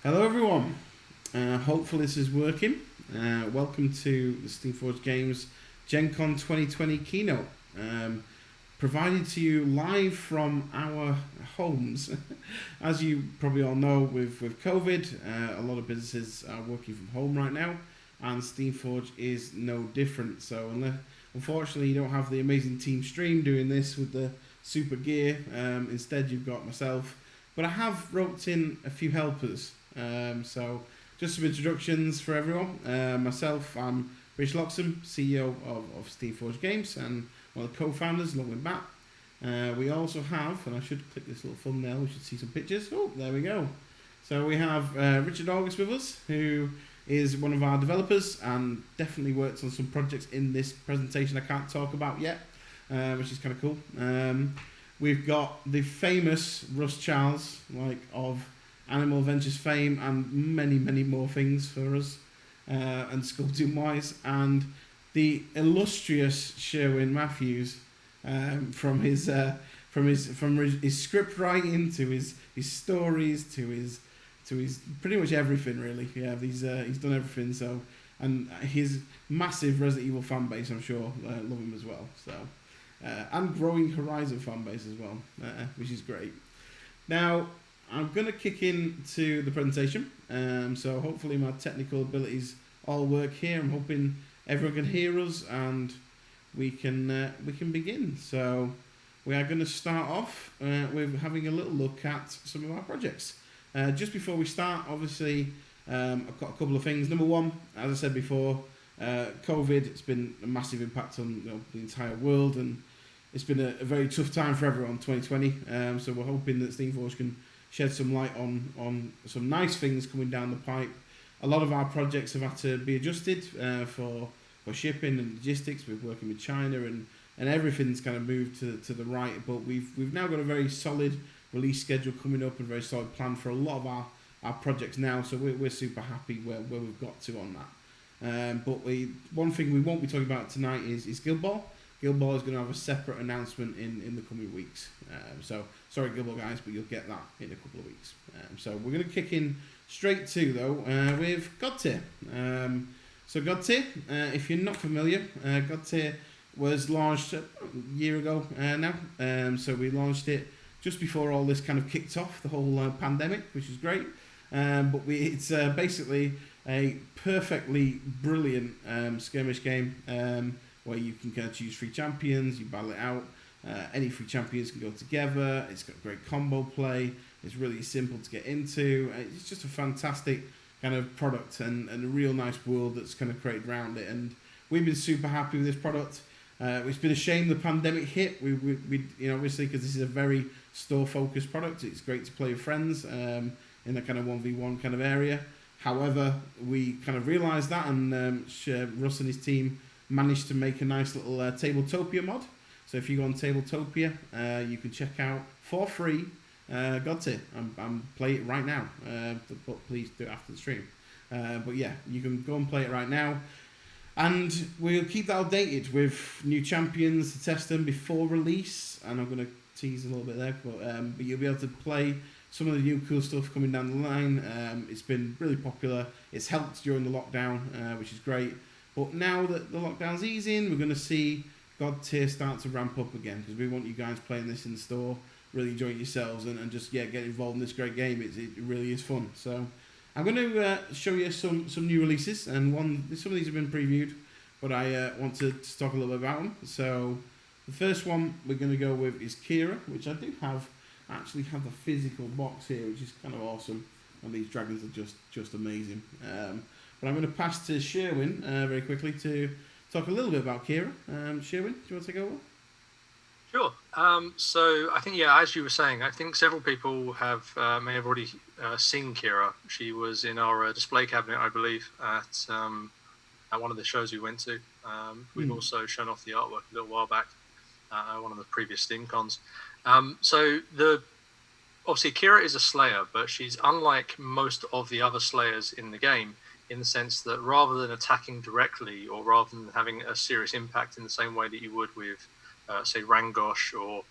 Hello everyone, hopefully this is working. Welcome to the Steamforged Games GenCon 2020 Keynote, provided to you live from our homes. As you probably all know, with COVID, a lot of businesses are working from home right now, and Steamforged is no different. So unfortunately you don't have the amazing team stream doing this with the super gear. Instead you've got myself, but I have roped in a few helpers. So just some introductions for everyone. Myself, I'm Rich Loxham, CEO of Steamforged Games and one of the co-founders along with Matt. We also have, and I should click this little thumbnail, we should see some pictures. Oh, there we go. So we have Richard August with us, who is one of our developers and definitely works on some projects in this presentation I can't talk about yet, which is kind of cool. We've got the famous Russ Charles, of Animal Adventures fame and many, many more things for us, and sculpting wise, and the illustrious Sherwin Matthews, from his script writing to his stories to his pretty much everything really. Yeah, he's done everything. So, and his massive Resident Evil fan base, I'm sure, love him as well. So, and growing Horizon fan base as well, which is great. Now, I'm going to kick into the presentation, so hopefully my technical abilities all work here. I'm hoping everyone can hear us and we can begin. So we are going to start off with having a little look at some of our projects. Just before we start, obviously, I've got a couple of things. Number one, as I said before, COVID, it's been a massive impact on the entire world, and it's been a very tough time for everyone, 2020. So we're hoping that Steamforged can shed some light on some nice things coming down the pipe. A lot of our projects have had to be adjusted for shipping and logistics. We're working with China and everything's kind of moved to the right. But we've now got a very solid release schedule coming up and a very solid plan for a lot of our projects now. So we're super happy where we've got to on that. But one thing we won't be talking about tonight is Guild Ball. Guild Ball is going to have a separate announcement in the coming weeks. So sorry Guild Ball guys, but you'll get that in a couple of weeks. So we're going to kick in straight to though with Godtear. So Godtear, if you're not familiar, Godtear was launched a year ago now. So we launched it just before all this kind of kicked off, the whole pandemic, which is great. But it's basically a perfectly brilliant skirmish game. Where you can kind of choose 3 champions, you battle it out. Any 3 champions can go together. It's got great combo play. It's really simple to get into. It's just a fantastic kind of product and a real nice world that's kind of created around it. And we've been super happy with this product. It's been a shame the pandemic hit. We obviously, because this is a very store-focused product. It's great to play with friends in a kind of 1v1 kind of area. However, we kind of realised that, and Russ and his team managed to make a nice little Tabletopia mod. So if you go on Tabletopia, you can check out for free Godtear. I'm playing it right now, but please do it after the stream. But yeah, you can go and play it right now. And we'll keep that updated with new champions to test them before release. And I'm going to tease a little bit there, but you'll be able to play some of the new cool stuff coming down the line. It's been really popular. It's helped during the lockdown, which is great. But now that the lockdown's easing, we're going to see Godtear start to ramp up again, because we want you guys playing this in the store, really enjoying yourselves, and just get involved in this great game. It really is fun. So I'm going to show you some new releases, and some of these have been previewed, but I want to talk a little bit about them. So the first one we're going to go with is Kira, which I do actually have the physical box here, which is kind of awesome, and these dragons are just amazing. But I'm going to pass to Sherwin very quickly to talk a little bit about Kira. Sherwin, do you want to take over? Sure. So I think, as you were saying, I think several people may have already seen Kira. She was in our display cabinet, I believe, at one of the shows we went to. We've also shown off the artwork a little while back, one of the previous SteamCons. Obviously Kira is a Slayer, but she's unlike most of the other Slayers in the game, in the sense that rather than attacking directly, or rather than having a serious impact in the same way that you would with, say, Rangosh or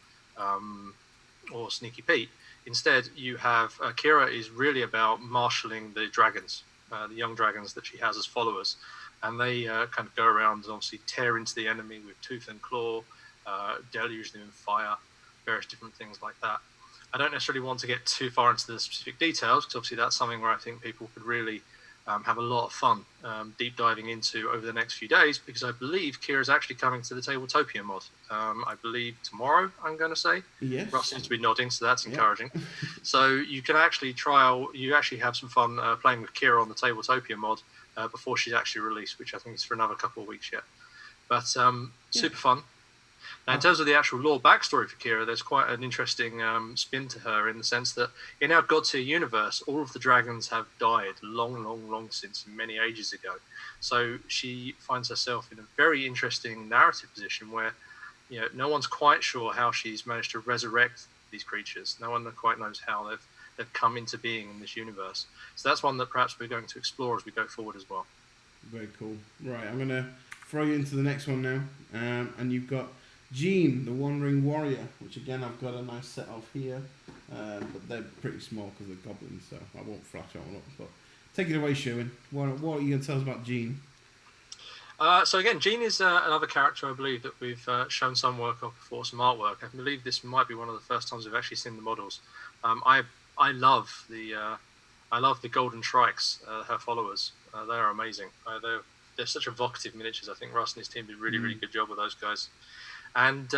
Sneaky Pete, Instead, you have Kira is really about marshalling the dragons, the young dragons that she has as followers, and they kind of go around and obviously tear into the enemy with tooth and claw, deluge them in fire, various different things like that. I don't necessarily want to get too far into the specific details, because obviously that's something where I think people could really have a lot of fun deep diving into over the next few days, because I believe Kira is actually coming to the Tabletopia mod. I believe tomorrow, I'm going to say. Yes. Russ seems to be nodding, so that's encouraging. Yeah. So you can actually have some fun playing with Kira on the Tabletopia mod before she's actually released, which I think is for another couple of weeks yet. But super fun. Now, in terms of the actual lore backstory for Kira, there's quite an interesting spin to her, in the sense that in our Godtear universe, all of the dragons have died long since, many ages ago. So she finds herself in a very interesting narrative position where, no one's quite sure how she's managed to resurrect these creatures. No one quite knows how they've come into being in this universe. So that's one that perhaps we're going to explore as we go forward as well. Very cool. Right, I'm going to throw you into the next one now. And you've got Jean, the Wandering Warrior, which again I've got a nice set of here, but they're pretty small because they're goblins, so I won't flash that one up. But take it away, Sherwin. What are you going to tell us about Jean? So again, Jean is another character I believe that we've shown some work of before, some artwork. I believe this might be one of the first times we've actually seen the models. I love the Golden Shrikes, her followers. They are amazing. They're such evocative miniatures. I think Russ and his team did really good job with those guys. And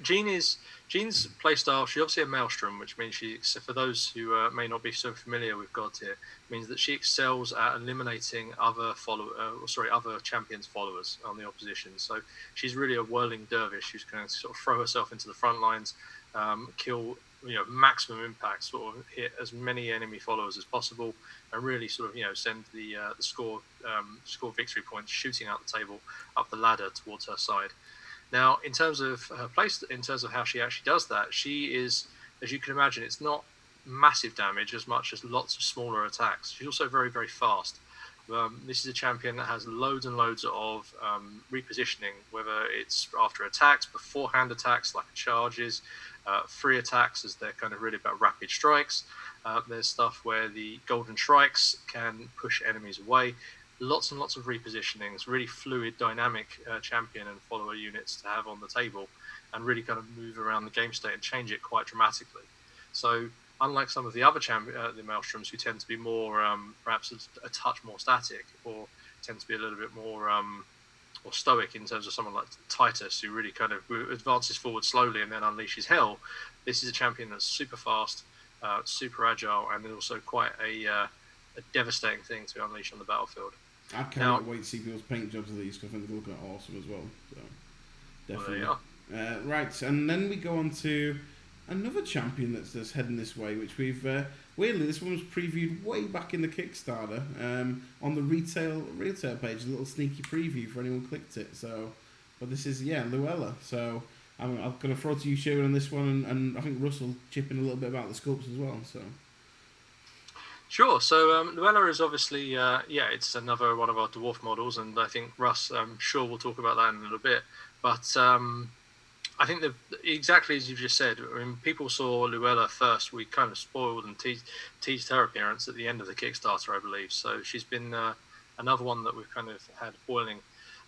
Jean's playstyle, she's obviously a Maelstrom, which means for those who may not be so familiar with Godtear, means that she excels at eliminating other champions' followers on the opposition. So she's really a whirling dervish who's going to sort of throw herself into the front lines, kill maximum impact, sort of hit as many enemy followers as possible, and really sort of send the score victory points shooting out the table up the ladder towards her side. Now, in terms of her place, in terms of how she actually does that, she is, as you can imagine, it's not massive damage as much as lots of smaller attacks. She's also very fast. This is a champion that has loads and loads of repositioning, whether it's after attacks, beforehand attacks like charges, free attacks as they're kind of really about rapid strikes. There's stuff where the Golden Shrikes can push enemies away. Lots and lots of repositionings, really fluid, dynamic champion and follower units to have on the table, and really kind of move around the game state and change it quite dramatically. So unlike some of the other the Maelstroms, who tend to be more perhaps a touch more static, or tend to be a little bit more or stoic in terms of someone like Titus, who really kind of advances forward slowly and then unleashes hell, this is a champion that's super fast, super agile, and also quite a devastating thing to unleash on the battlefield. I cannot wait to see people's paint jobs of these, because I think they look awesome as well. So definitely. Well, there you are. Right, and then we go on to another champion that's heading this way, which we've weirdly, this one was previewed way back in the Kickstarter on the retail page, a little sneaky preview for anyone who clicked it. So, but this is Luella. So I'm going to throw to you, Sherwin, on this one, and I think Russ will chip in a little bit about the sculpts as well. So. Sure. So Luella is obviously, it's another one of our dwarf models, and I think Russ, I'm sure we'll talk about that in a little bit. But I think that exactly as you've just said, when people saw Luella first, we kind of spoiled and teased her appearance at the end of the Kickstarter, I believe. So she's been another one that we've kind of had boiling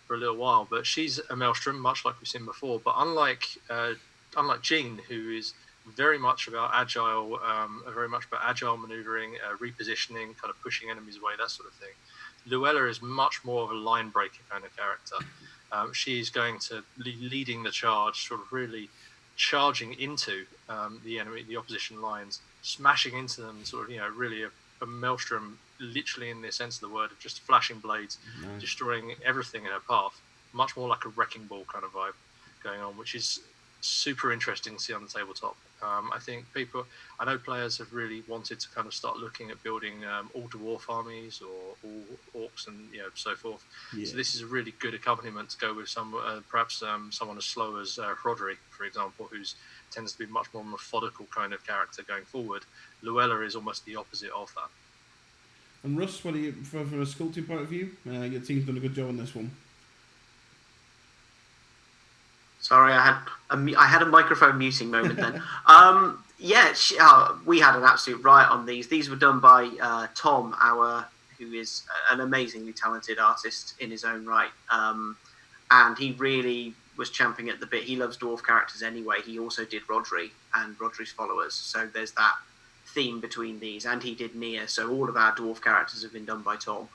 for a little while. But she's a Maelstrom, much like we've seen before. But unlike Jean, who is very much about agile maneuvering, repositioning, kind of pushing enemies away, that sort of thing. Luella is much more of a line breaker kind of character. She's going to be leading the charge, sort of really charging into the opposition lines, smashing into them, sort of, really a Maelstrom, literally in the sense of the word, of just flashing blades, destroying everything in her path. Much more like a wrecking ball kind of vibe going on, which is super interesting to see on the tabletop. I think I know players have really wanted to kind of start looking at building all dwarf armies or all orcs and so forth. Yeah. So this is a really good accompaniment to go with perhaps someone as slow as Rodri, for example, who tends to be much more methodical kind of character going forward. Luella is almost the opposite of that. And Russ, what are you, from a sculpting point of view? Your team's done a good job on this one. Sorry, I had a microphone muting moment then. Yeah, we had an absolute riot on these. These were done by Tom, who is an amazingly talented artist in his own right. And he really was champing at the bit. He loves dwarf characters anyway. He also did Rodri and Rodri's followers. So there's that theme between these. And he did Nia. So all of our dwarf characters have been done by Tom.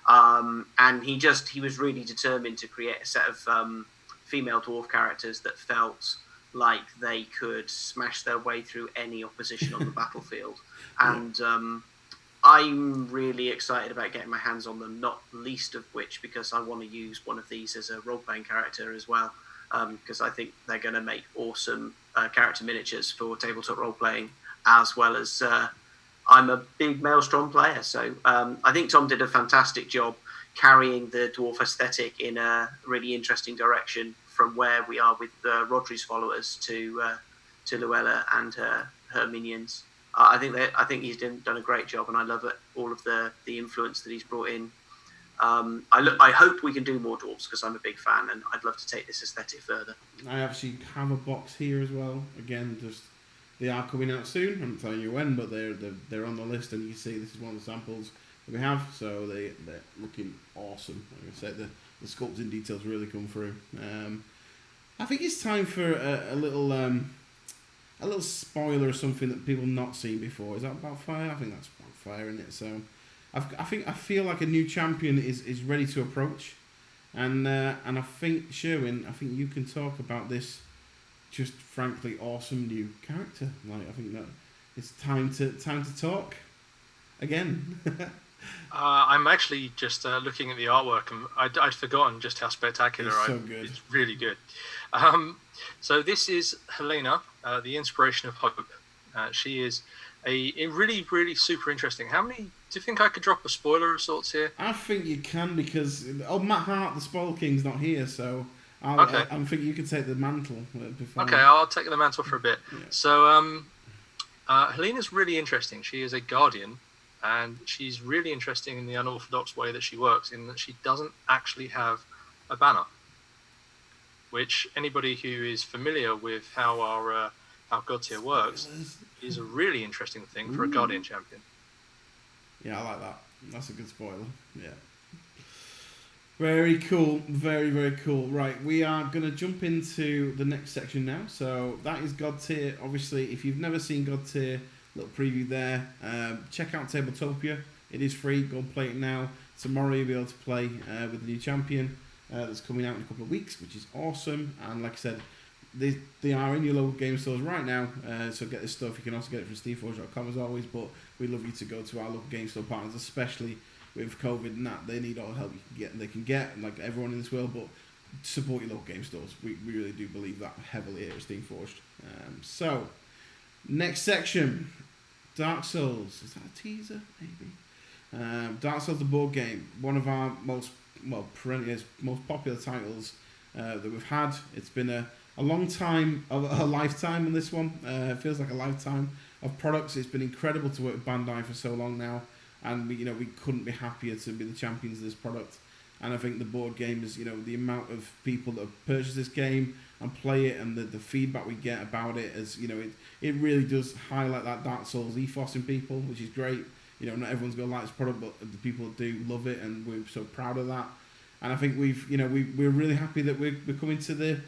And he was really determined to create a set of female dwarf characters that felt like they could smash their way through any opposition on the battlefield. And I'm really excited about getting my hands on them, not least of which because I want to use one of these as a role-playing character as well, because I think they're going to make awesome character miniatures for tabletop role-playing, as well as I'm a big Maelstrom player. So I think Tom did a fantastic job carrying the dwarf aesthetic in a really interesting direction from where we are with Rodri's followers to Luella and her minions. I think he's done a great job, and I love all of the influence that he's brought in. I hope we can do more dwarves because I'm a big fan, and I'd love to take this aesthetic further. I actually have a box here as well. Again, they are coming out soon. I'm not telling you when, but they're on the list, and you can see this is one of the samples that we have. So they're looking awesome. Like I said, the sculpting details really come through. I think it's time for a little spoiler or something that people have not seen before. Is that about fire? I think that's about fire, isn't it? So I feel like a new champion is ready to approach, and I think Sherwin, you can talk about this just frankly awesome new character. Like I think that it's time to talk again. I'm actually just looking at the artwork, and I'd forgotten just how spectacular it's so good. It's really good. So this is Helena, the inspiration of hope. She is a really, really super interesting. How many? Do you think I could drop a spoiler of sorts here? I think you can because Matt Hart, the Spoil King's not here, so Okay. I think you can take the mantle. Okay, I'll take the mantle for a bit. Yeah. So Helena's really interesting. She is a guardian, and she's really interesting in the unorthodox way that she works, in that she doesn't actually have a banner. Which anybody who is familiar with how our Godtear works is a really interesting thing for a Guardian champion. Yeah, I like that. That's a good spoiler. Yeah. Very cool. Very, very cool. Right, we are going to jump into the next section now. So that is Godtear. Obviously, if you've never seen Godtear, little preview there. Check out Tabletopia. It is free. Go and play it now. Tomorrow you'll be able to play with the new champion. That's coming out in a couple of weeks, which is awesome. And like I said, they are in your local game stores right now. So get this stuff. You can also get it from steveforge.com as always. But we'd love you to go to our local game store partners, especially with COVID and that. They need all the help they can get, like everyone in this world. But support your local game stores. We really do believe that heavily here at Steamforged. So next section, Dark Souls. Is that a teaser? Maybe. Dark Souls, the board game, one of our most popular titles that we've had. It's been a long time, a lifetime on this one. It feels like a lifetime of products. It's been incredible to work with Bandai for so long now, and we couldn't be happier to be the champions of this product. And I think the board game is, the amount of people that have purchased this game and play it, and the feedback we get about it, as it really does highlight that Dark Souls ethos in people, which is great. Not everyone's gonna like this product, but the people that do love it, and we're so proud of that. And I think we're really happy that we're coming to the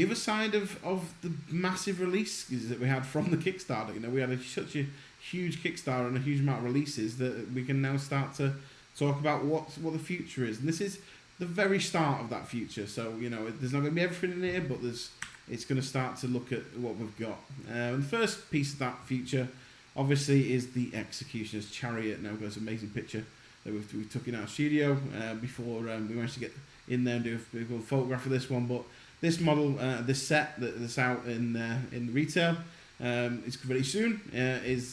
other side of the massive releases that we had from the Kickstarter. We had such a huge Kickstarter and a huge amount of releases that we can now start to talk about what the future is. And this is the very start of that future. So there's not going to be everything in here, but it's going to start to look at what we've got. And the first piece of that future, obviously, is the Executioner's Chariot. Now we've got this amazing picture that we took in our studio before we managed to get in there and do a photograph of this one. But this model, this set that's out in retail, it's very soon.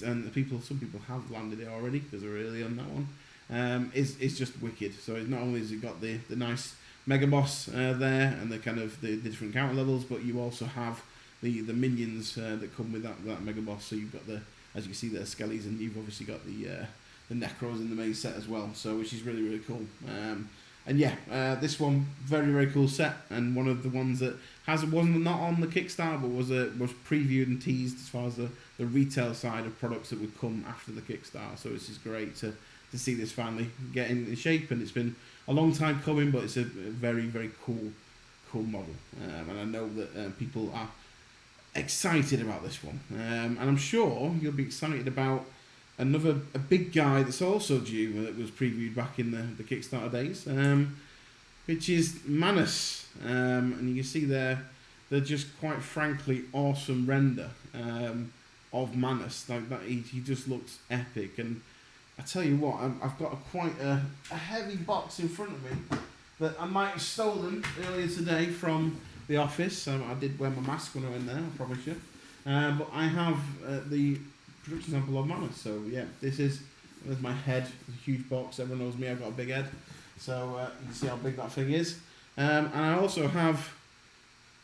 Some people have landed it already because they're early on that one. It's just wicked. So not only has it got the nice Mega Boss there and the kind of the different counter levels, but you also have the minions that come with that Mega Boss. So you've got as you can see, the Skellies, and you've obviously got the Necros in the main set as well, so which is really, really cool. This one, very, very cool set, and one of the ones that wasn't not on the Kickstarter, but was previewed and teased as far as the the retail side of products that would come after the Kickstarter. So it's just great to see this finally get in shape, and it's been a long time coming, but it's a very, very cool model, and I know that people are excited about this one, and I'm sure you'll be excited about a big guy that's also due, that was previewed back in the Kickstarter days, which is Manus, and you can see they're just quite frankly awesome render of Manus. Like that, he just looks epic. And I tell you what, I've got quite a heavy box in front of me that I might have stolen earlier today from the office. I did wear my mask when I went there, I promise you. But I have the production sample of Manus. So yeah, there's my head. It's a huge box. Everyone knows me, I've got a big head. So you can see how big that thing is. And I also have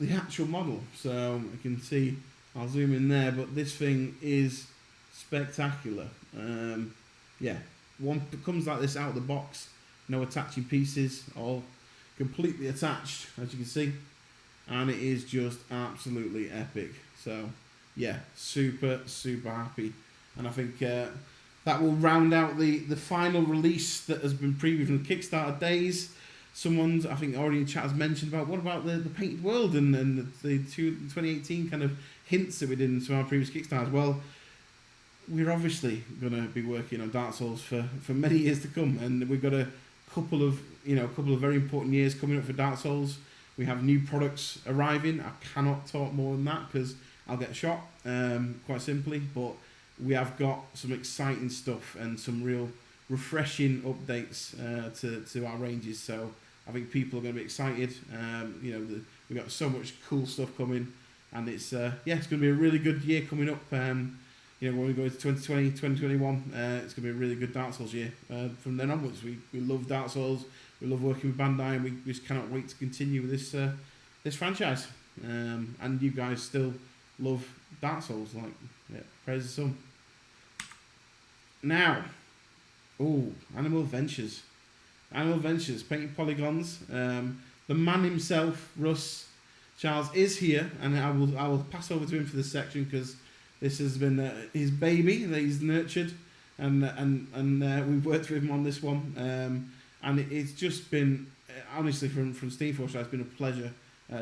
the actual model. So you can see, I'll zoom in there, but this thing is spectacular. Yeah, one comes like this out of the box, no attaching pieces, all completely attached, as you can see, and it is just absolutely epic. So yeah, super happy, and I think that will round out the final release that has been previewed from the Kickstarter days. Someone's, I think already in chat, has mentioned about what about the Painted World and the 2018 kind of hints that we did in some of our previous Kickstarters. Well, we're obviously going to be working on Dark Souls for many years to come, and we've got a couple of very important years coming up for Dark Souls. We have new products arriving. I cannot talk more than that because I'll get shot, quite simply. But we have got some exciting stuff and some real refreshing updates to our ranges. So I think people are going to be excited. We've got so much cool stuff coming, and it's going to be a really good year coming up. When we go into 2020, 2021, it's going to be a really good Dark Souls year. From then onwards, we love Dark Souls, we love working with Bandai, and we just cannot wait to continue with this franchise. And you guys still love Dark Souls, praise the sun. Now, Animal Adventures, painted polygons. The man himself, Russ Charles, is here, and I will pass over to him for this section because this has been his baby that he's nurtured, and we've worked with him on this one, and it's just been honestly from Steamforce, it's been a pleasure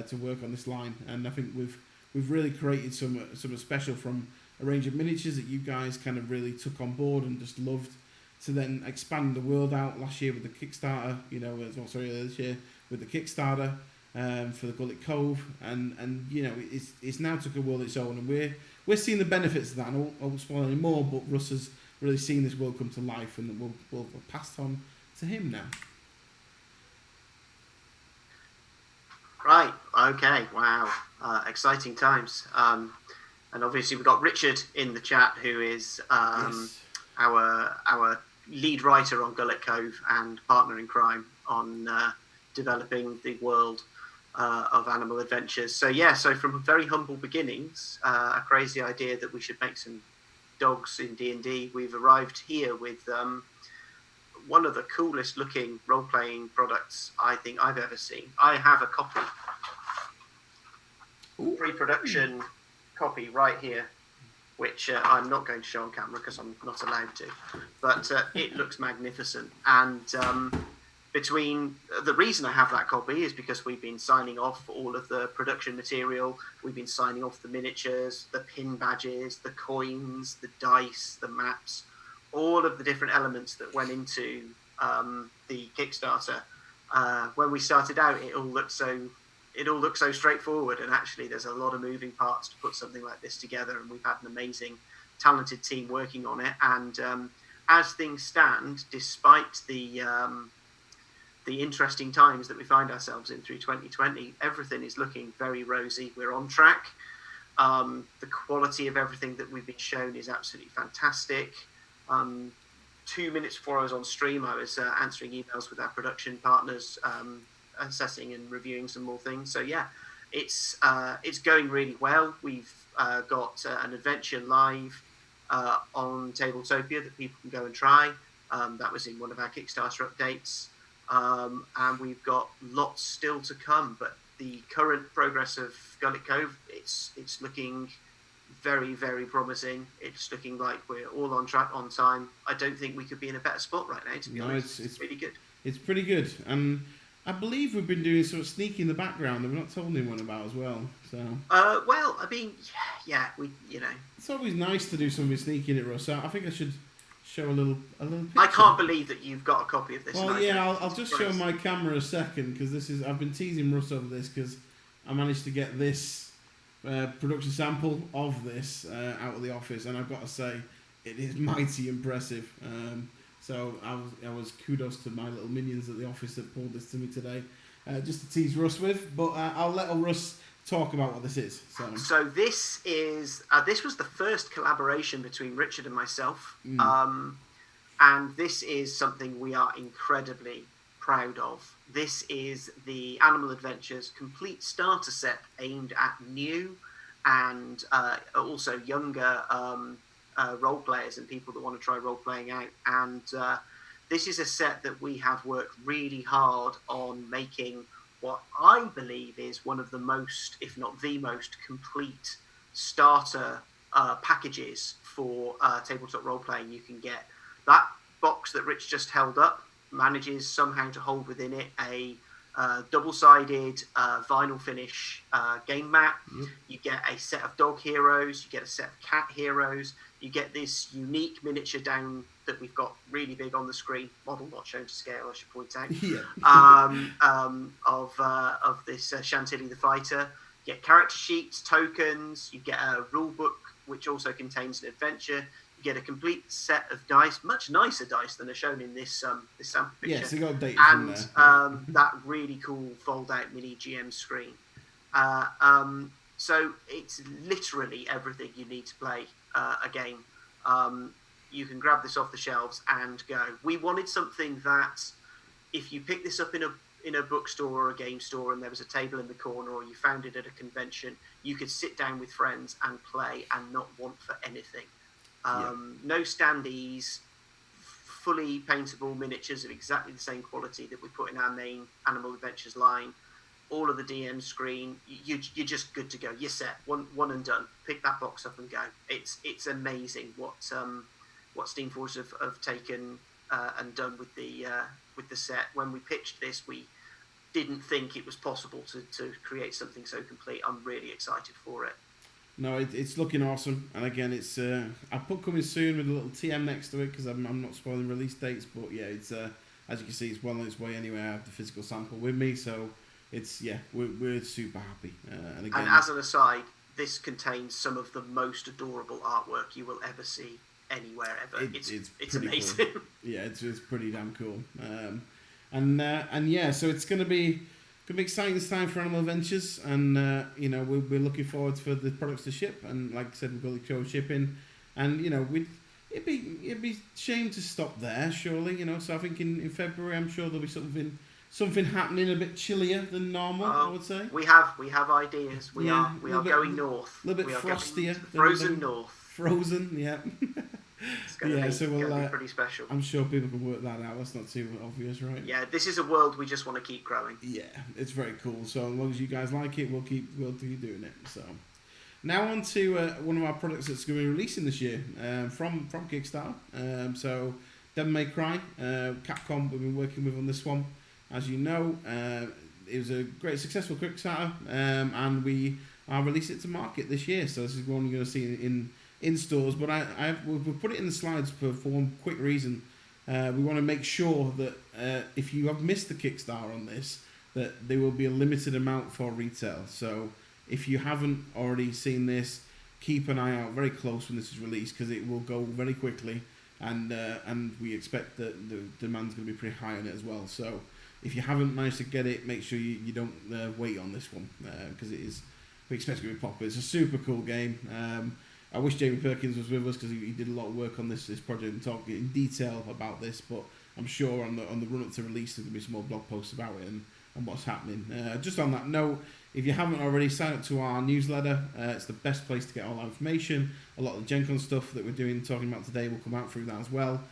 to work on this line, and I think we've really created some special from a range of miniatures that you guys kind of really took on board and just loved, to then expand the world out last year with the Kickstarter, this year with the Kickstarter for the Gullet Cove, and it's now took a world of its own, and we're seeing the benefits of that. And I won't spoil any more, but Russ has really seen this world come to life, and we'll pass on to him now. Right. Okay. Wow. Exciting times. And obviously we've got Richard in the chat, who is Yes. our lead writer on Gullet Cove and partner in crime on developing the world of Animal Adventures. So from very humble beginnings, a crazy idea that we should make some dogs in D&D, we've arrived here with one of the coolest looking role-playing products I think I've ever seen. I have a copy, pre-production copy right here, which I'm not going to show on camera because I'm not allowed to, but it looks magnificent. And between the reason I have that copy is because we've been signing off all of the production material, we've been signing off the miniatures, the pin badges, the coins, the dice, the maps, all of the different elements that went into the Kickstarter. When we started out, it all looked so straightforward, and actually there's a lot of moving parts to put something like this together, and we've had an amazing, talented team working on it. And as things stand, despite the interesting times that we find ourselves in through 2020, everything is looking very rosy. We're on track. The quality of everything that we've been shown is absolutely fantastic. 2 minutes before I was on stream, I was answering emails with our production partners, assessing and reviewing some more things. So yeah, it's going really well. We've got an adventure live on Tabletopia that people can go and try. That was in one of our Kickstarter updates. And we've got lots still to come, but the current progress of Gullet Cove, it's looking very, very promising. It's looking like we're all on track, on time. I don't think we could be in a better spot right now, to be honest. It's really good. It's pretty good. And I believe we've been doing sort of sneaky in the background that we've not told anyone about as well. So. Well, I mean, yeah, It's always nice to do something sneaky in it, Russ. So I think I should show a little picture. I can't believe that you've got a copy of this. Well, yeah, I'll just show my camera a second, because I've been teasing Russ over this, because I managed to get this production sample of this out of the office, and I've got to say, it is mighty impressive. So I was kudos to my little minions at the office that pulled this to me today, just to tease Russ with. But I'll let Russ talk about what this is. So this is this was the first collaboration between Richard and myself, and this is something we are incredibly proud of. This is the Animal Adventures complete starter set aimed at new and also younger role players and people that want to try role playing out. And this is a set that we have worked really hard on making what I believe is one of the most, if not the most, complete starter packages for tabletop role playing you can get. That box that Rich just held up manages somehow to hold within it a double-sided vinyl finish game mat. Yep. You get a set of dog heroes, you get a set of cat heroes, you get this unique miniature down that we've got really big on the screen, model not shown to scale, I should point out, of this Chantilly the Fighter. You get character sheets, tokens, you get a rule book which also contains an adventure. You get a complete set of dice, much nicer dice than are shown in this this sample picture. Yes, they got data and in there. That really cool fold-out mini GM screen. So it's literally everything you need to play a game. You can grab this off the shelves and go. We wanted something that, if you pick this up in a bookstore or a game store and there was a table in the corner, or you found it at a convention, you could sit down with friends and play and not want for anything. No standees, fully paintable miniatures of exactly the same quality that we put in our main Animal Adventures line. All of the DM screen, you're just good to go. You're set, one and done. Pick that box up and go. It's amazing what Steamforged have taken and done with the set. When we pitched this, we didn't think it was possible to create something so complete. I'm really excited for it. No, it's looking awesome, and again, it's I put coming soon with a little TM next to it, because I'm not spoiling release dates, but yeah, it's as you can see, it's well on its way anyway. I have the physical sample with me, so it's we're super happy. And again, and as an aside, this contains some of the most adorable artwork you will ever see anywhere ever. It's amazing. Cool. Yeah, it's pretty damn cool. And yeah, so it's gonna be exciting this time for Animal Adventures, and we're looking forward for the products to ship. And like I said, we've got the show shipping, and it'd be shame to stop there, surely. So I think in February, I'm sure there'll be something happening a bit chillier than normal. I would say we have ideas. We are going north. A little bit frostier. Frozen north. Frozen, yeah. It's going to be pretty special. I'm sure people can work that out. That's not too obvious, right? Yeah, this is a world we just want to keep growing. Yeah, it's very cool. So as long as you guys like it, we'll keep doing it. So now on to one of our products that's going to be releasing this year from Kickstarter. So Devil May Cry, Capcom, we've been working with on this one. As you know, it was a great successful Kickstarter, and we are releasing it to market this year. So this is one you're going to see in stores, but we'll put it in the slides for one quick reason. We want to make sure that if you have missed the Kickstarter on this, that there will be a limited amount for retail. So if you haven't already seen this, keep an eye out very close when this is released, because it will go very quickly, and we expect that the demand's going to be pretty high on it as well. So if you haven't managed to get it, make sure you don't wait on this one, because we expect it to be popular. It's a super cool game. I wish Jamie Perkins was with us, because he did a lot of work on this project and talk in detail about this. But I'm sure on the run up to release, there's gonna be some more blog posts about it and what's happening. Just on that note, if you haven't already, sign up to our newsletter. It's the best place to get all our information. A lot of the GenCon stuff that we're talking about today will come out through that as well,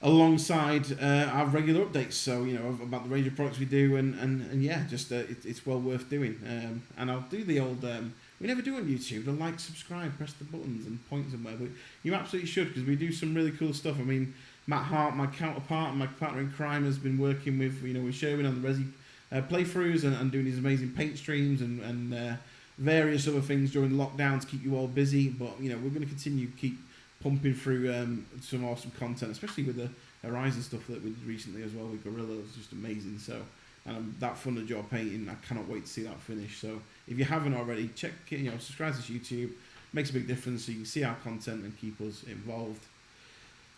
alongside our regular updates. So about the range of products we do, and yeah, just it's well worth doing. And I'll do the old we never do on YouTube. The like, subscribe, press the buttons and point somewhere. But you absolutely should, because we do some really cool stuff. I mean, Matt Hart, my counterpart and my partner in crime, has been working with Sherwin on the Resi playthroughs and doing these amazing paint streams and various other things during lockdown to keep you all busy. But we're going to continue keep pumping through some awesome content, especially with the Horizon stuff that we did recently as well with Gorilla. It was just amazing. So, and I'm that fun of job painting. I cannot wait to see that finish. So, if you haven't already, check subscribe to YouTube. Makes a big difference, so you can see our content and keep us involved.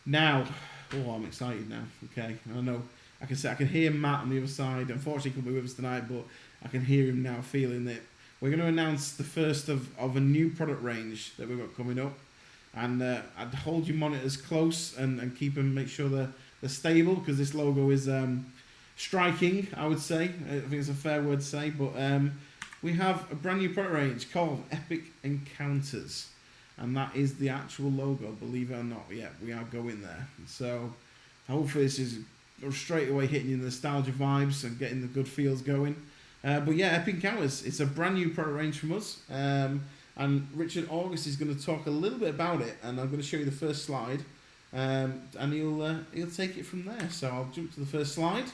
Now, I'm excited now. Okay, I know I can hear Matt on the other side. Unfortunately, he couldn't be with us tonight, but I can hear him now, feeling that we're going to announce the first of a new product range that we've got coming up. And I'd hold your monitors close and keep them, make sure they're stable, because this logo is striking, I would say. I think it's a fair word to say. But we have a brand new product range called Epic Encounters. And that is the actual logo, believe it or not. Yeah, we are going there. So hopefully this is straight away hitting you the nostalgia vibes and getting the good feels going. But yeah, Epic Encounters, it's a brand new product range from us. And Richard August is going to talk a little bit about it, and I'm going to show you the first slide, and he'll take it from there. So I'll jump to the first slide,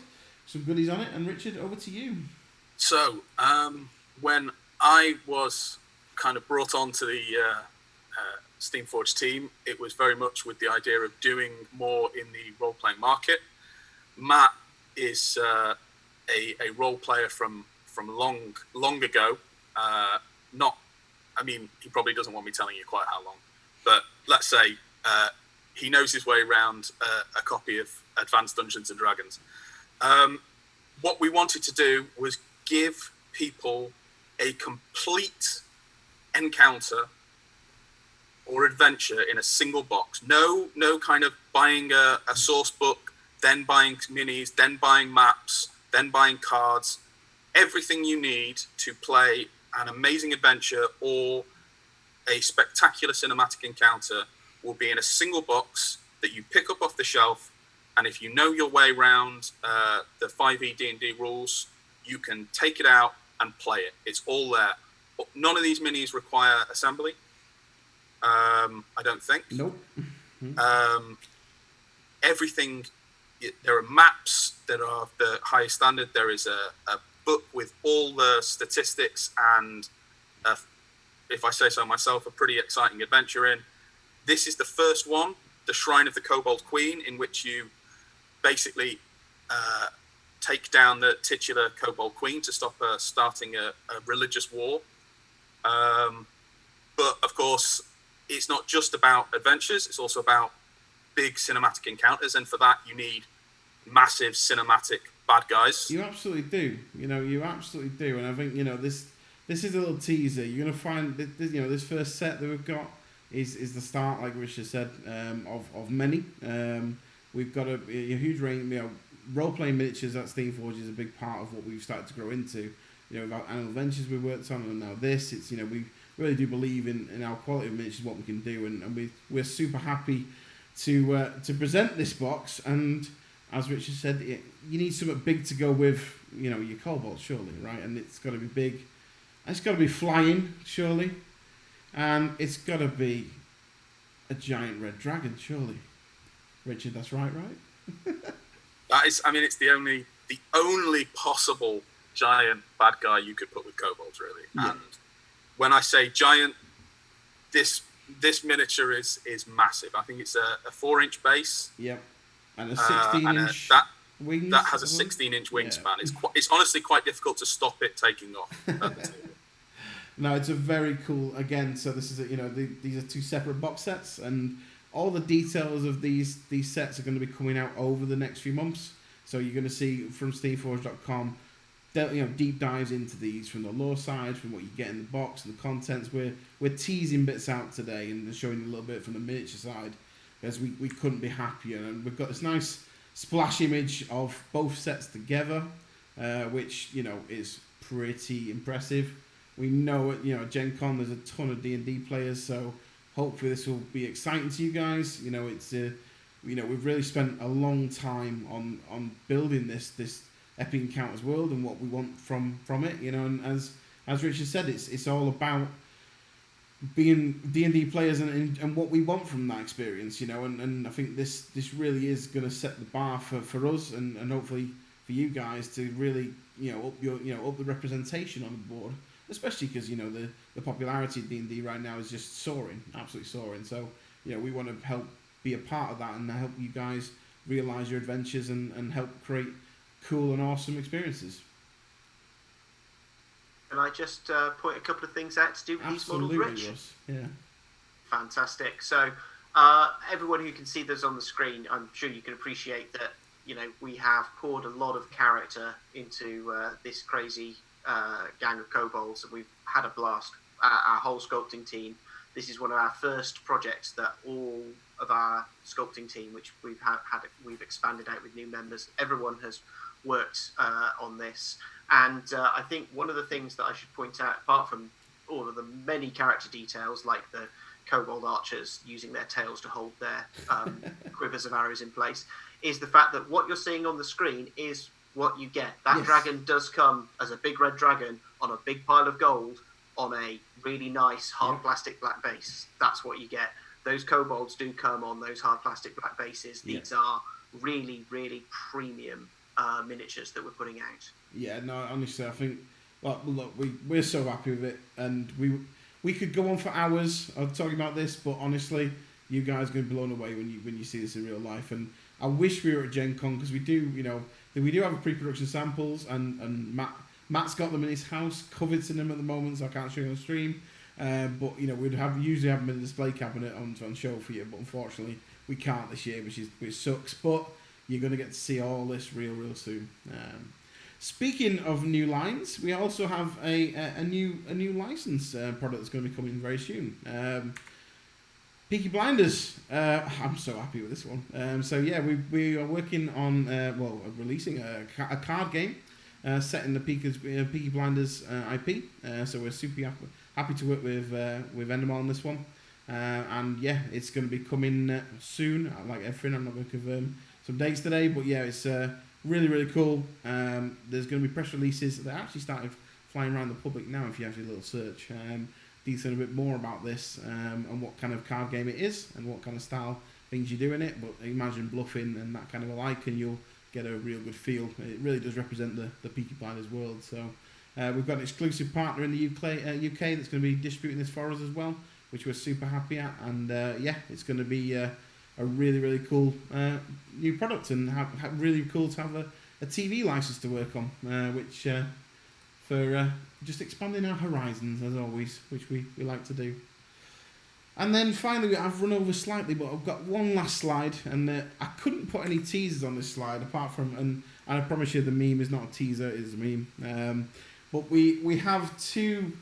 some goodies on it, and Richard, over to you. So when I was kind of brought onto the Steamforged team, it was very much with the idea of doing more in the role-playing market. Matt is a role player from long ago, he probably doesn't want me telling you quite how long, but let's say he knows his way around a copy of Advanced Dungeons and Dragons. What we wanted to do was give people a complete encounter or adventure in a single box. No kind of buying a source book, then buying minis, then buying maps, then buying cards. Everything you need to play an amazing adventure or a spectacular cinematic encounter will be in a single box that you pick up off the shelf, and if you know your way around the 5e D&D rules, you can take it out and play it. It's all there. None of these minis require assembly. I don't think. Nope. Everything, there are maps that are of the highest standard. There is a book with all the statistics and, if I say so myself, a pretty exciting adventure in. This is the first one, the Shrine of the Kobold Queen, in which you basically take down the titular Kobold Queen to stop her starting a religious war. But of course, it's not just about adventures, it's also about big cinematic encounters, and for that you need massive cinematic bad guys. You absolutely do. You absolutely do. And I think, this is a little teaser. You're going to find that, this first set that we've got is the start, like Richard said, of many. We've got a huge range, role-playing miniatures at Steamforged is a big part of what we've started to grow into. We've got Annual Adventures we worked on, and now this. It's, we really do believe in our quality of miniatures, what we can do, and we're super happy to present this box. And as Richard said, you need something big to go with, your Cobalt, surely, right? And it's got to be big. And it's got to be flying, surely. And it's got to be a giant red dragon, surely. Richard, that's right? That is, it's the only possible giant bad guy you could put with kobolds, really. Yeah. And when I say giant, this miniature is massive. I think it's a 4-inch base. Yep. And a 16-inch wings. That has a 16-inch wingspan. Yeah. It's honestly quite difficult to stop it taking off at the table. No, it's a very cool. Again, so this is these are two separate box sets, and all the details of these sets are going to be coming out over the next few months. So you're going to see from steamforge.com, deep dives into these from the lore side, from what you get in the box and the contents. We're teasing bits out today and showing you a little bit from the miniature side, because we couldn't be happier. And we've got this nice splash image of both sets together, which is pretty impressive. We know at Gen Con there's a ton of D&D players, so hopefully this will be exciting to you guys. It's we've really spent a long time on building this Epic Encounters world and what we want from it. And as Richard said, it's all about being D&D players and what we want from that experience, you know, and I think this really is going to set the bar for us and hopefully for you guys to really, you know, up the representation on the board, especially because, you know, the popularity of D&D right now is just soaring, absolutely soaring. So, you know, we want to help be a part of that and help you guys realize your adventures and help create cool and awesome experiences. Can I just point a couple of things out to do with these models, Rich? Russ. Yeah. Fantastic. So everyone who can see this on the screen, I'm sure you can appreciate that, you know, we have poured a lot of character into this crazy gang of kobolds, and we've had a blast. Our whole sculpting team. This is one of our first projects that all of our sculpting team, which we've expanded out with new members. Everyone has worked on this. And I think one of the things that I should point out, apart from all of the many character details, like the kobold archers using their tails to hold their quivers of arrows in place, is the fact that what you're seeing on the screen is what you get. That dragon does come as a big red dragon on a big pile of gold on a really nice hard plastic black base. That's what you get. Those kobolds do come on those hard plastic black bases. These are really, really premium miniatures that we're putting out. Yeah, no, honestly, I think, look, we're so happy with it, and we could go on for hours of talking about this, but honestly, you guys are going to be blown away when you see this in real life. And I wish we were at Gen Con, because we do have a pre-production samples, and Matt's got them in his house, coveting them at the moment, so I can't show you on stream. But you know, usually have them in a display cabinet on show for you, but unfortunately we can't this year, which sucks. But you're going to get to see all this real soon. Speaking of new lines, we also have a new license product that's going to be coming very soon. Peaky Blinders. I'm so happy with this one. So yeah, we are working on releasing a card game set in the Peaky Blinders IP. So we're super happy to work with Endemol on this one. And yeah, it's going to be coming soon. Like everything, I'm not going to confirm some dates today, but yeah, it's really cool. There's going to be press releases that actually started flying around the public now if you have a little search. Detailing a bit more about this and what kind of card game it is and what kind of style things you do in it. But imagine bluffing and that kind of alike, and you'll get a real good feel. It really does represent the Peaky Blinders world. So we've got an exclusive partner in the UK that's going to be distributing this for us as well, which we're super happy at. And yeah, it's going to be a really cool new product, and really cool to have a TV license to work on, which for just expanding our horizons as always, which we like to do. And then finally, I've run over slightly, but I've got one last slide, and I couldn't put any teasers on this slide apart from, and I promise you the meme is not a teaser, it is a meme. But we have two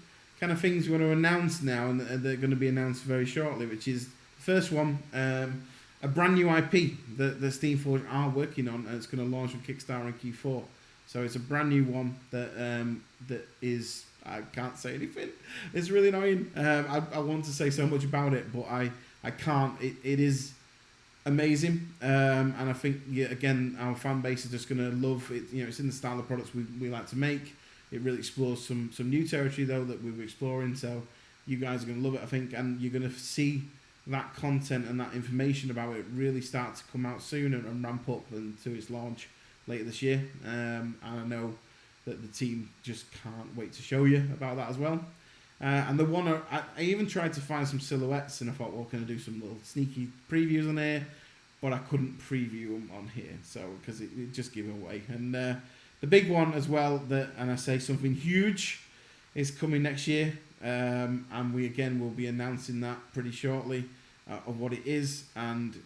kind of things we want to announce now, and they're going to be announced very shortly, which is the first one, a brand new IP that the Steamforge are working on, and it's going to launch on Kickstarter in Q4. So it's a brand new one that is, I can't say anything. It's really annoying. I want to say so much about it, but I can't. It is amazing, and I think again our fan base is just going to love it. You know, it's in the style of products we like to make. It really explores some new territory though that we were exploring. So you guys are going to love it, I think, and you're going to see that content and that information about it really start to come out soon and ramp up into its launch later this year. And I know that the team just can't wait to show you about that as well. And the one I even tried to find some silhouettes, and I thought, well, can I do some little sneaky previews on here? But I couldn't preview them on here, so because it just gave it away. And the big one as well, and I say something huge, is coming next year. And we again will be announcing that pretty shortly of what it is. And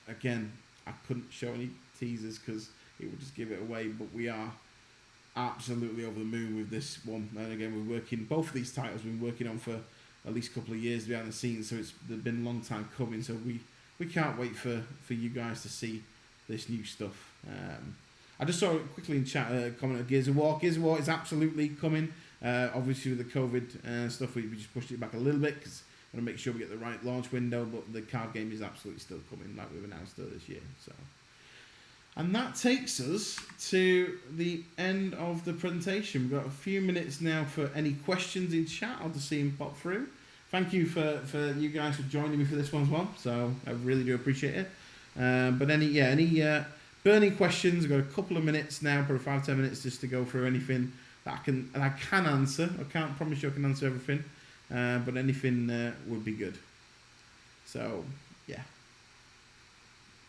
again, I couldn't show any teasers because it would just give it away. But we are absolutely over the moon with this one. And again, we're working, both of these titles we've been working on for at least a couple of years behind the scenes, so they've been a long time coming. So we can't wait for you guys to see this new stuff. I just saw it quickly in chat, comment of Gears of War. Gears of War is absolutely coming. Obviously with the COVID stuff, we just pushed it back a little bit because we want to make sure we get the right launch window, but the card game is absolutely still coming, like we've announced earlier this year. So, and that takes us to the end of the presentation. We've got a few minutes now for any questions in chat. I'll just see them pop through. If thank you for you guys for joining me for this one as well. So I really do appreciate it. But any burning questions? I've got a couple of minutes now, probably 5-10 minutes, just to go through anything that I can answer. I can't promise you I can answer everything, but anything would be good. So yeah.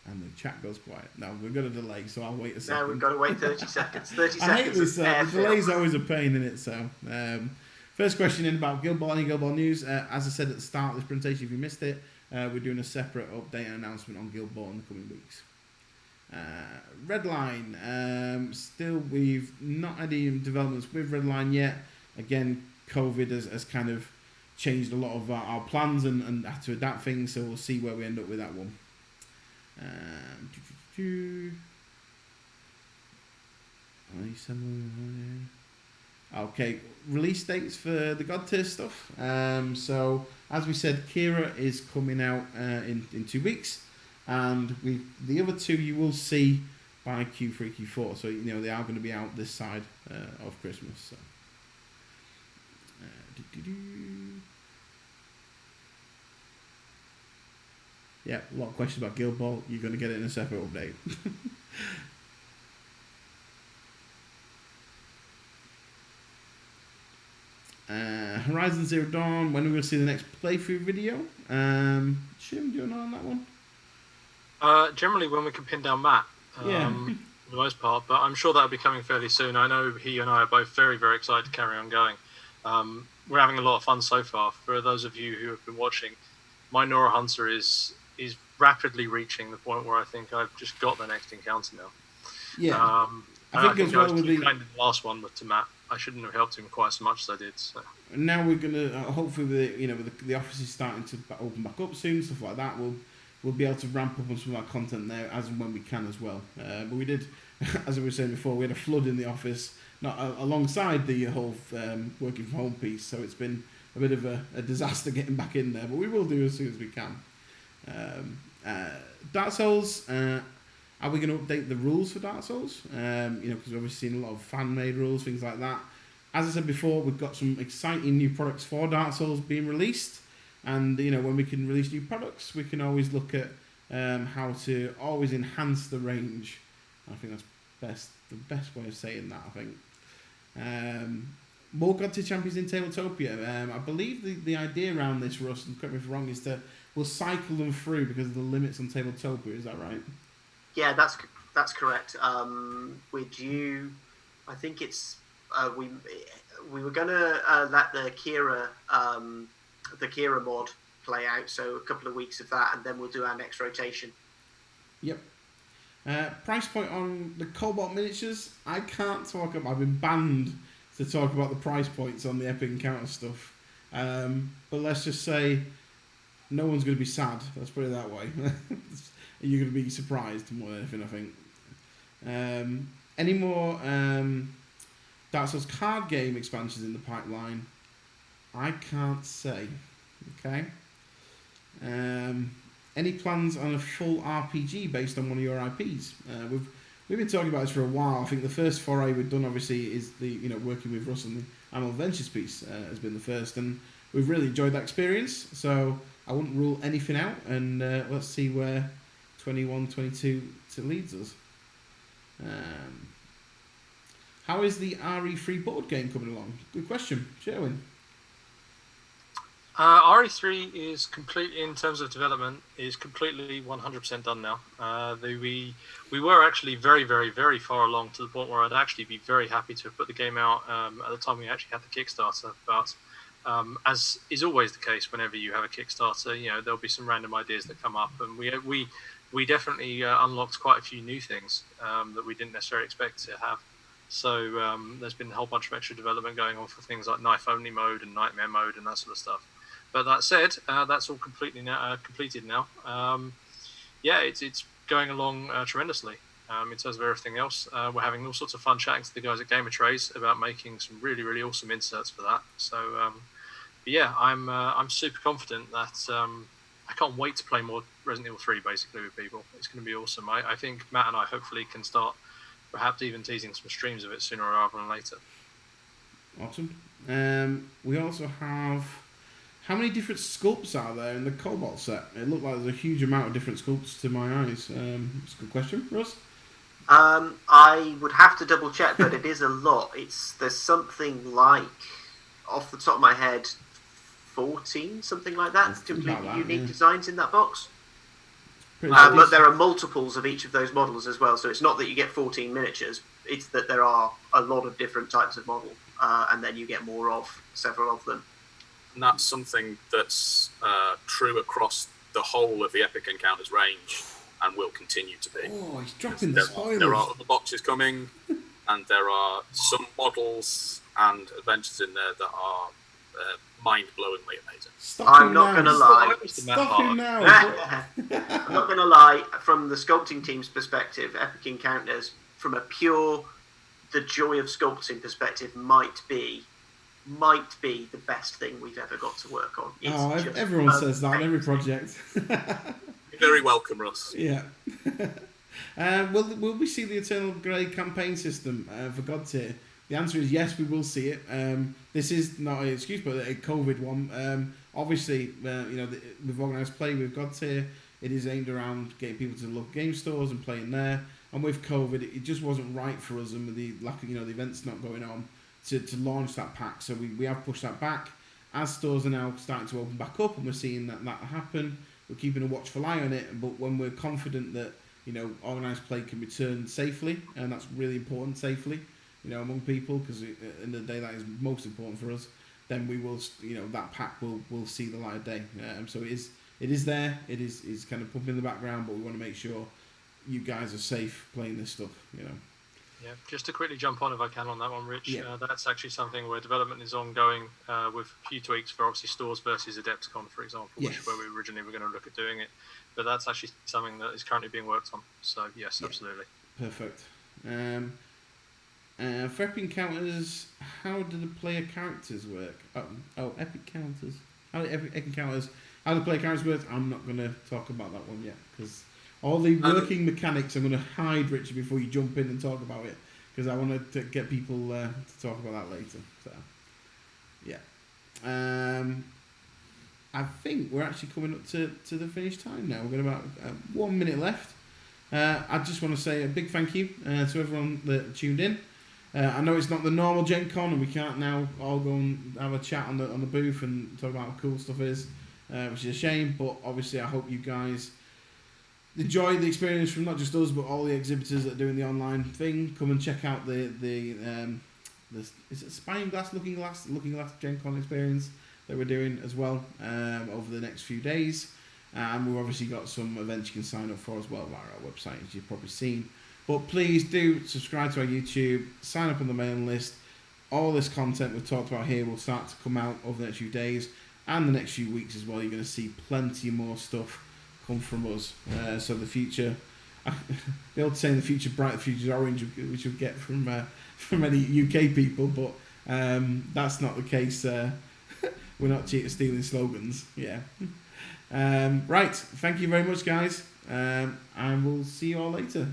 And the chat goes quiet. No, we've got a delay, so I'll wait a second. No, we've got to wait 30 seconds. 30 seconds. I hate this. The delay's always a pain, isn't it? So, first question in about Guild Ball, any Guild Ball news. As I said at the start of this presentation, if you missed it, we're doing a separate update and announcement on Guild Ball in the coming weeks. Redline. Still, we've not had any developments with Redline yet. Again, COVID has kind of changed a lot of our plans and had to adapt things, so we'll see where we end up with that one. Okay, release dates for the Godtear stuff. So as we said, Kira is coming out in 2 weeks, and the other two you will see by Q3, Q4. So they are going to be out this side of Christmas. So. Yeah, a lot of questions about Guild Ball. You're going to get it in a separate update. Horizon Zero Dawn, when are we going to see the next playthrough video? Shim, do you know on that one? Generally when we can pin down Matt, for the most part, but I'm sure that'll be coming fairly soon. I know he and I are both very, very excited to carry on going. We're having a lot of fun so far. For those of you who have been watching, my Nora Hunter is rapidly reaching the point where I think I've just got the next encounter now. Yeah, I think as well with the last one to Matt, I shouldn't have helped him quite as much as I did. So. Now we're gonna hopefully with the offices starting to open back up soon, stuff like that. We'll be able to ramp up on some of our content there as and when we can as well. But we did, as I was saying before, we had a flood in the office, not alongside the whole working from home piece. So it's been a bit of a disaster getting back in there, but we will do as soon as we can. Dark Souls, are we going to update the rules for Dark Souls? Because we've obviously seen a lot of fan-made rules, things like that. As I said before, we've got some exciting new products for Dark Souls being released, and when we can release new products, we can always look at how to always enhance the range. I think that's the best way of saying that. I think more Godtear champions in Tabletopia. I believe the idea around this, Russ, and correct me if I'm wrong, is we'll cycle them through because of the limits on Tabletopia. Is that right? Yeah, that's correct. We're due. I think it's we were gonna let the Kira mod play out, so a couple of weeks of that, and then we'll do our next rotation. Yep. Price point on the Cobalt miniatures. I can't talk about. I've been banned to talk about the price points on the Epic Encounter stuff. But let's just say no one's going to be sad. Let's put it that way. You're going to be surprised more than anything, I think. Any more Dark Souls card game expansions in the pipeline? I can't say. Okay. Any plans on a full RPG based on one of your IPs? We've been talking about this for a while. I think the first foray we've done, obviously, is the working with Russ on the Animal Ventures piece has been the first, and we've really enjoyed that experience. So I wouldn't rule anything out, and let's see where 21-22 leads us. How is the RE3 board game coming along? Good question, Sherwin. RE3 is completely, in terms of development, is completely 100% done now. We were actually very, very, very far along to the point where I'd actually be very happy to have put the game out at the time we actually had the Kickstarter. But as is always the case, whenever you have a Kickstarter, there'll be some random ideas that come up, and we definitely unlocked quite a few new things that we didn't necessarily expect to have. So there's been a whole bunch of extra development going on for things like knife only mode and nightmare mode and that sort of stuff. But that said, that's all completed now. It's going along tremendously. In terms of everything else, we're having all sorts of fun chatting to the guys at Gamer Trays about making some really, really awesome inserts for that. So, I'm super confident that I can't wait to play more Resident Evil 3 basically with people. It's going to be awesome. I think Matt and I hopefully can start perhaps even teasing some streams of it sooner rather than later. Awesome. We also have How many different sculpts are there in the Cobalt set? It looked like there's a huge amount of different sculpts to my eyes. It's a good question, Russ. I would have to double check, but it is a lot. There's something like, off the top of my head, 14, something like that, completely unique designs in that box. But there are multiples of each of those models as well, so it's not that you get 14 miniatures, it's that there are a lot of different types of model, and then you get more of several of them. And that's something that's true across the whole of the Epic Encounters range, and will continue to be. Oh, he's dropping the spoilers. There are other boxes coming, and there are some models and adventures in there that are mind-blowingly amazing. I'm not going to lie. Stop him now. I'm not going to lie. From the sculpting team's perspective, Epic Encounters, from a pure, the joy of sculpting perspective, might be the best thing we've ever got to work on. Everyone says that on every project. You're very welcome, Russ. Yeah. Will we see the Eternal Grey campaign system for Godtear? The answer is yes, we will see it. This is not an excuse, but a COVID one. Obviously, we've organised play with Godtear. It is aimed around getting people to local game stores and play in there. And with COVID, it just wasn't right for us, and with the lack of, the events not going on, to launch that pack. So we have pushed that back. As stores are now starting to open back up, and we're seeing that happen, we're keeping a watchful eye on it. But when we're confident that organised play can return safely, and that's really important, safely, among people, because at the end of the day that is most important for us, then we will, that pack will see the light of day. So it is there. It is kind of pumping in the background, but we want to make sure you guys are safe playing this stuff. Yeah, just to quickly jump on if I can on that one, Rich. Yeah. That's actually something where development is ongoing with a few tweaks for obviously stores versus Adepticon, for example, Yes. which where we originally were going to look at doing it. But that's actually something that is currently being worked on. So yes, absolutely. Perfect. For Epic Encounters, how do the player characters work? Epic Encounters. How do Epic Encounters? How the player characters work? I'm not going to talk about that one yet, because all the working mechanics I'm going to hide, Richard, before you jump in and talk about it, because I want to get people to talk about that later. So, yeah. I think we're actually coming up to the finish time now. We've got about 1 minute left. I just want to say a big thank you to everyone that tuned in. I know it's not the normal Gen Con, and we can't now all go and have a chat on the booth and talk about how cool stuff is, which is a shame. But obviously, I hope you guys enjoy the experience from not just us, but all the exhibitors that are doing the online thing. Come and check out the is it Spine Glass, Looking Glass Gen Con experience that we're doing as well over the next few days. And we've obviously got some events you can sign up for as well via our website, as you've probably seen. But please do subscribe to our YouTube, sign up on the mailing list. All this content we've talked about here will start to come out over the next few days and the next few weeks as well. You're going to see plenty more stuff come from us. So the future, the old saying, the future bright, the future's orange, which you'll get from many UK people, but that's not the case. We're not stealing slogans. Yeah. Right. Thank you very much, guys. And we'll see you all later.